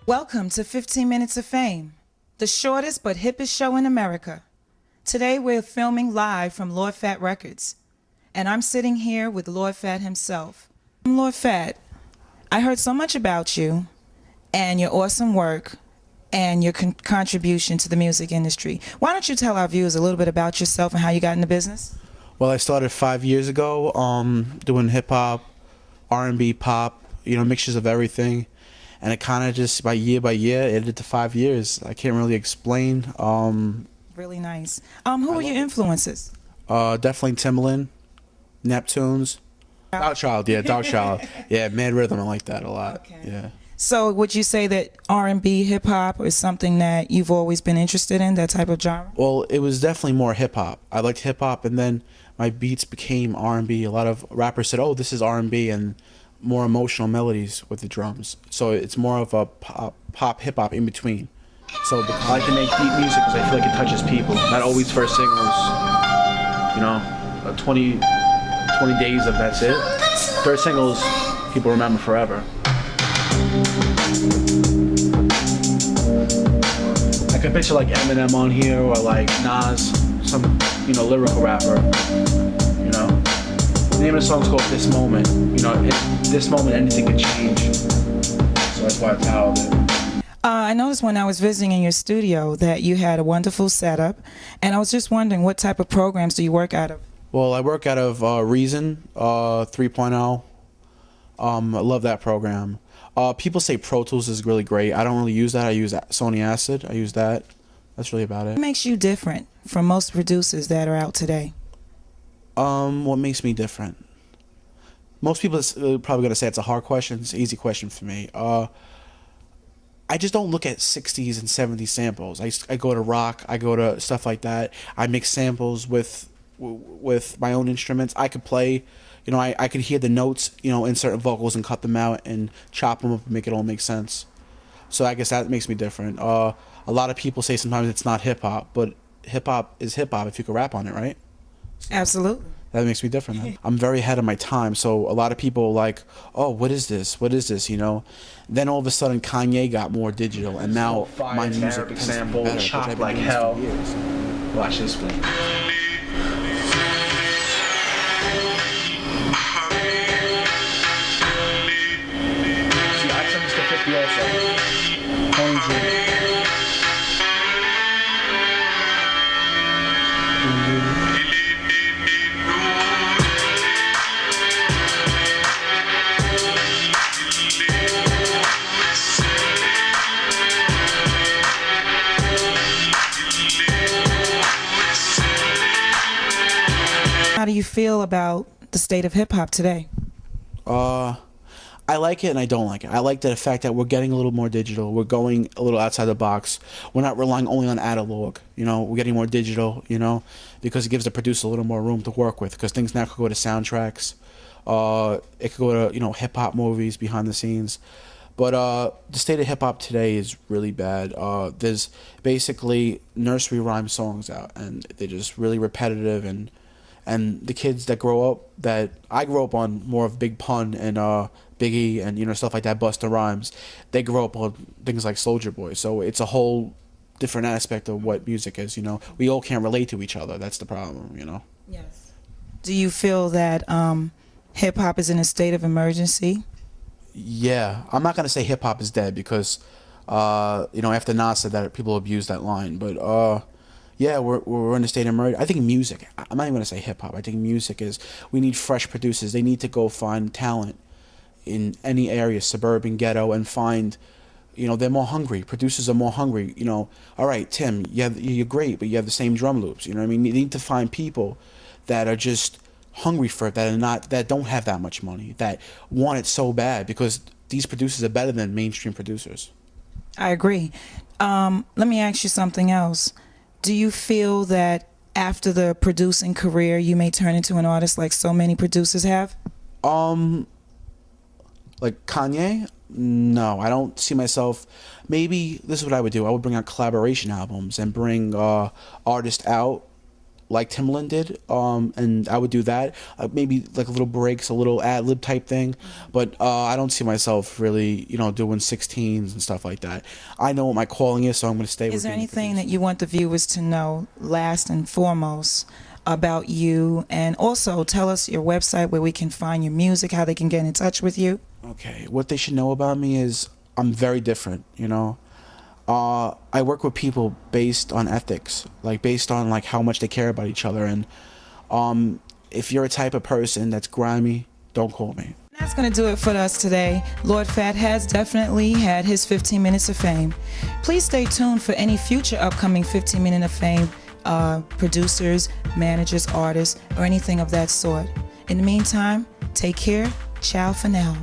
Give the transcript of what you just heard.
Welcome to 15 Minutes of Fame, the shortest but hippest show in America. Today we're filming live from Lord Fat Records, and I'm sitting here with Lord Fat himself. Lord Fat, I heard so much about you and your awesome work and your contribution to the music industry. Why don't you tell our viewers a little bit about yourself and how you got into business? Well, I started 5 years ago doing hip-hop, R&B, pop, mixtures of everything. And it kind of just, by year, it ended to 5 years. I can't really explain. Really nice. Who were your influences? Definitely Timbaland, Neptunes, Dark Child, yeah, Mad Rhythm, I like that a lot. Okay. Yeah. So would you say that R&B, hip-hop is something that you've always been interested in, that type of genre? Well, it was definitely more hip-hop. I liked hip-hop, and then my beats became R&B. A lot of rappers said, oh, this is R&B, and more emotional melodies with the drums. So it's more of a pop hip-hop in between. So I like to make deep music because I feel like it touches people. Not always first singles, 20 days of that's it. Third singles, people remember forever. I could picture like Eminem on here or like Nas, some lyrical rapper. The name of the song's called This Moment. This moment anything can change. So that's why I titled it. I noticed when I was visiting in your studio that you had a wonderful setup, and I was just wondering what type of programs do you work out of? Well, I work out of Reason 3.0. I love that program. People say Pro Tools is really great. I don't really use that. I use Sony Acid. I use that. That's really about it. What makes you different from most producers that are out today? What makes me different? Most people are probably going to say it's a hard question. It's an easy question for me. I just don't look at 60s and 70s samples. I go to rock. I go to stuff like that. I mix samples with my own instruments. I could play, I could hear the notes, in certain vocals and cut them out and chop them up and make it all make sense. So I guess that makes me different. A lot of people say sometimes it's not hip-hop, but hip-hop is hip-hop if you can rap on it, right? Absolutely. That makes me different. I'm very ahead of my time, so a lot of people are like, oh, what is this? What is this, Then all of a sudden Kanye got more digital, and now my music is better, chopped like hell. Watch this one. See, I sent this to 50 also. Tony G. How do you feel about the state of hip-hop today? I like it and I don't like it. I like the fact that we're getting a little more digital. We're going a little outside the box. We're not relying only on analog. We're getting more digital, because it gives the producer a little more room to work with, because things now could go to soundtracks. It could go to, hip-hop movies behind the scenes. But the state of hip-hop today is really bad. There's basically nursery rhyme songs out, and they're just really repetitive, and the kids that grow up, that I grew up on more of Big Pun and Biggie and stuff like that, Busta Rhymes, they grow up on things like Soulja Boy. So it's a whole different aspect of what music is. We all can't relate to each other. That's the problem. Yes. Do you feel that hip-hop is in a state of emergency? Yeah, I'm not gonna say hip-hop is dead, because after Nas said that, people abuse that line, but yeah, we're in a state of emergency. I think music, I'm not even going to say hip-hop, I think music is, we need fresh producers. They need to go find talent in any area, suburban, ghetto, and find, they're more hungry. Producers are more hungry. All right, Tim, you're great, but you have the same drum loops. You need to find people that are just hungry for it, that don't have that much money, that want it so bad, because these producers are better than mainstream producers. I agree. Let me ask you something else. Do you feel that after the producing career, you may turn into an artist like so many producers have? Like Kanye? No, I don't see myself. Maybe this is what I would do. I would bring out collaboration albums and bring artists out like Timbaland did, and I would do that. Maybe like little breaks, a little ad lib type thing, but I don't see myself really, doing 16s and stuff like that. I know what my calling is, so I'm going to stay with. Is there anything that you want the viewers to know, last and foremost, about you? And also tell us your website where we can find your music, how they can get in touch with you. Okay, what they should know about me is I'm very different, I work with people based on ethics, like based on like how much they care about each other. And if you're a type of person that's grimy, don't call me. That's going to do it for us today. Lord Fat has definitely had his 15 minutes of fame. Please stay tuned for any future upcoming 15 Minute of Fame producers, managers, artists, or anything of that sort. In the meantime, take care. Ciao for now.